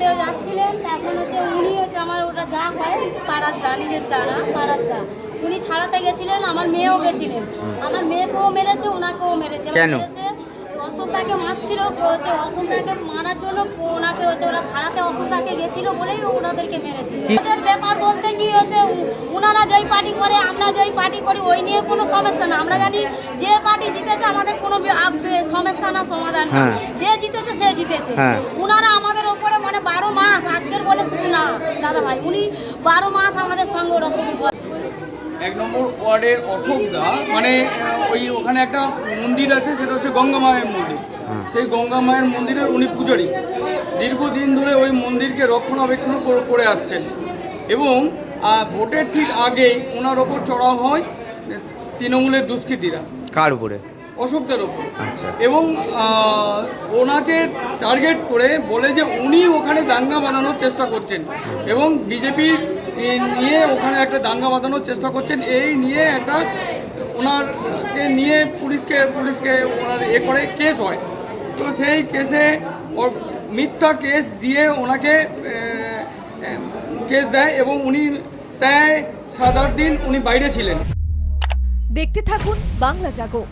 হেঁটেও যাচ্ছিলেন। এখন হচ্ছে উনি হচ্ছে আমার ওটা যা হয় পাড়ার যা, নিজের যা না পাড়ার যা, উনি ছাড়াতে গেছিলেন। আমার মেয়েও গেছিলেন, আমার মেয়েকেও মেরেছে, ওনাকেও মেরেছে। কেন? অসন্তাকে মারছিল, হচ্ছে অসন্তাকে মারার জন্য ওনাকে হচ্ছে ওরা ছাড়াতে অসন্তাকে গেছিল বলেই ওনাদেরকে মেরেছে। ওদের ব্যাপার বলতে কি হচ্ছে, ওনারা যেই পার্টি করে আমরা যেই পার্টি করি ওই নিয়ে কোনো সমস্যা না। আমরা জানি যে পার্টি জিতেছে আমাদের কোনো সমস্যা না, সমাধান না। যে জিতেছে সে জিতেছে। ওনারা আমাদের ওপরে মানে 12 মাস, আজকের বলে শুধু না দাদা ভাই, উনি 12 মাস আমাদের সঙ্গে ওরকমই করে। 1 নম্বর ওয়ার্ডের অশোকদা, মানে ওখানে একটা মন্দির আছে, সেটা হচ্ছে গঙ্গা মায়ের মন্দির। সেই গঙ্গা মায়ের মন্দিরের উনি পূজারী, দীর্ঘদিন ধরে ওই মন্দিরকে রক্ষণাবেক্ষণ করে আসছেন। এবং ভোটের ঠিক আগেই ওনার ওপর চড়া হয় তৃণমূলের দুষ্কৃতীরা। কার উপরে? অশোকদের ওপর। এবং ওনাকে টার্গেট করে বলে যে উনি ওখানে দাঙ্গা বানানোর চেষ্টা করছেন এবং বিজেপি নিয়ে ওখানে একটা দাঙ্গা বাঁধানোর চেষ্টা করছেন। এই নিয়ে একটা ওনারকে নিয়ে পুলিশকে ওনার করে কেস হয়। তো সেই কেসে মিথ্যা কেস দিয়ে ওনাকে কেস দেয় এবং উনি প্রায় 7-8 দিন উনি বাইরে ছিলেন। দেখতে থাকুন বাংলা জাগো।